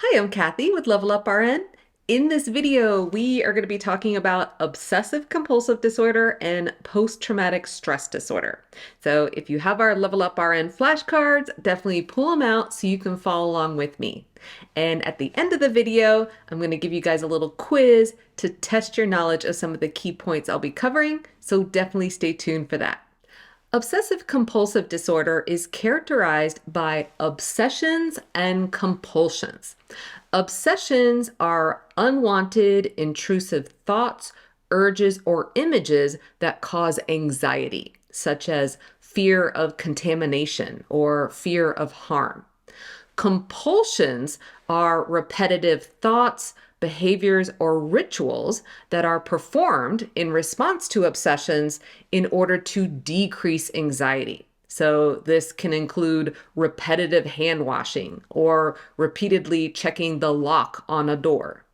Hi, I'm Kathy with Level Up RN. In this video, we are going to be talking about obsessive compulsive disorder and post-traumatic stress disorder. So if you have our Level Up RN flashcards, definitely pull them out so you can follow along with me. And at the end of the video, I'm going to give you guys a little quiz to test your knowledge of some of the key points I'll be covering, so definitely stay tuned for that. Obsessive compulsive disorder is characterized by obsessions and compulsions. Obsessions are unwanted, intrusive thoughts, urges, or images that cause anxiety, such as fear of contamination or fear of harm. Compulsions are repetitive thoughts, behaviors, or rituals that are performed in response to obsessions in order to decrease anxiety. So this can include repetitive hand washing or repeatedly checking the lock on a door.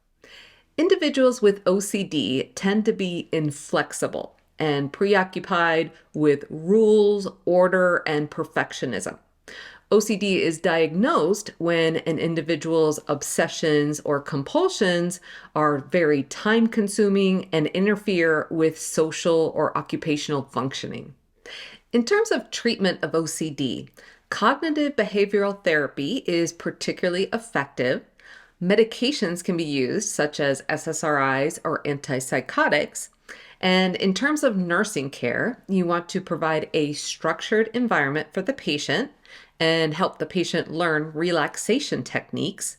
Individuals with OCD tend to be inflexible and preoccupied with rules, order, and perfectionism. OCD is diagnosed when an individual's obsessions or compulsions are very time consuming and interfere with social or occupational functioning. In terms of treatment of OCD, cognitive behavioral therapy is particularly effective. Medications can be used, such as SSRIs or antipsychotics. And in terms of nursing care, you want to provide a structured environment for the patient and help the patient learn relaxation techniques.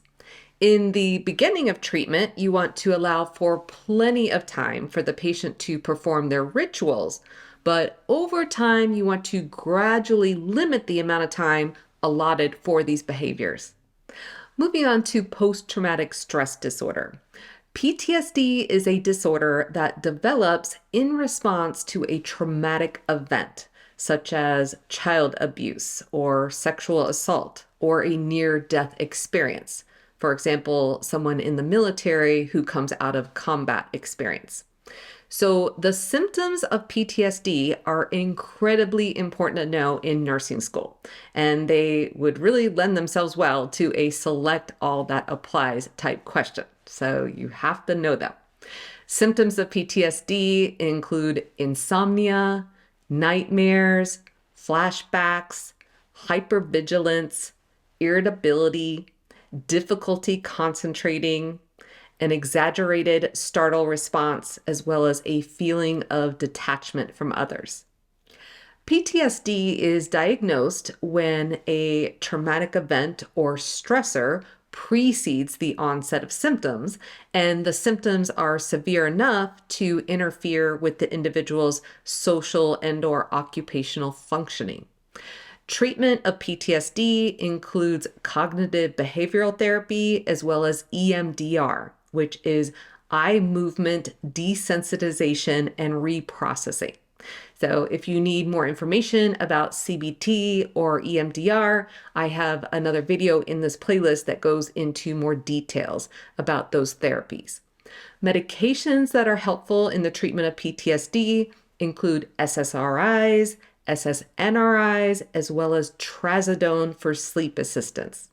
In the beginning of treatment, you want to allow for plenty of time for the patient to perform their rituals, but over time, you want to gradually limit the amount of time allotted for these behaviors. Moving on to post-traumatic stress disorder. PTSD is a disorder that develops in response to a traumatic event, such as child abuse or sexual assault or a near-death experience. For example, someone in the military who comes out of combat experience. So the symptoms of PTSD are incredibly important to know in nursing school, and they would really lend themselves well to a select all that applies type question. So you have to know them. Symptoms of PTSD include insomnia, nightmares, flashbacks, hypervigilance, irritability, difficulty concentrating, an exaggerated startle response, as well as a feeling of detachment from others. PTSD is diagnosed when a traumatic event or stressor precedes the onset of symptoms, and the symptoms are severe enough to interfere with the individual's social and/or occupational functioning. Treatment of PTSD includes cognitive behavioral therapy as well as EMDR, which is eye movement desensitization and reprocessing. So if you need more information about CBT or EMDR, I have another video in this playlist that goes into more details about those therapies. Medications that are helpful in the treatment of PTSD include SSRIs, SSNRIs, as well as trazodone for sleep assistance.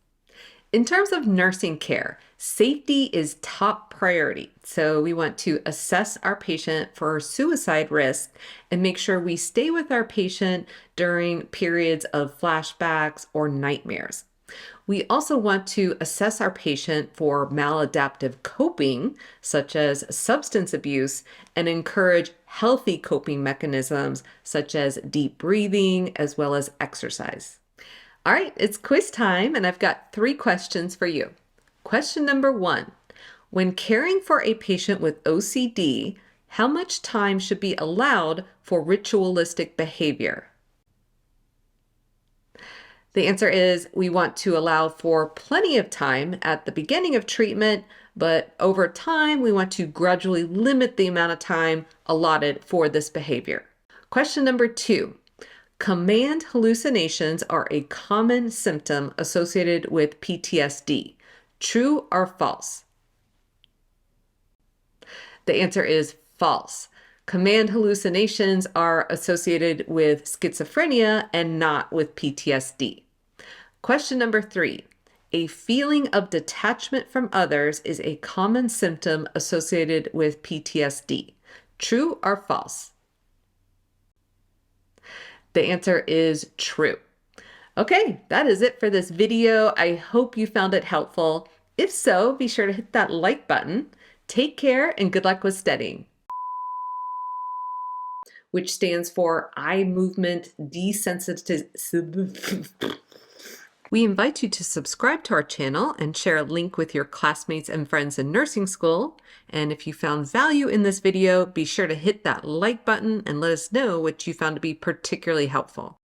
In terms of nursing care, safety is top priority. So we want to assess our patient for suicide risk and make sure we stay with our patient during periods of flashbacks or nightmares. We also want to assess our patient for maladaptive coping, such as substance abuse, and encourage healthy coping mechanisms, such as deep breathing, as well as exercise. All right, it's quiz time, and I've got 3 questions for you. Question number 1. When caring for a patient with OCD, how much time should be allowed for ritualistic behavior? The answer is we want to allow for plenty of time at the beginning of treatment, but over time, we want to gradually limit the amount of time allotted for this behavior. Question number 2. Command hallucinations are a common symptom associated with PTSD. True or false? The answer is false. Command hallucinations are associated with schizophrenia and not with PTSD. Question number 3. A feeling of detachment from others is a common symptom associated with PTSD. True or false? The answer is true. Okay, that is it for this video. I hope you found it helpful. If so, be sure to hit that like button. Take care and good luck with studying. Which stands for eye movement desensitization. We invite you to subscribe to our channel and share a link with your classmates and friends in nursing school. And if you found value in this video, be sure to hit that like button and let us know what you found to be particularly helpful.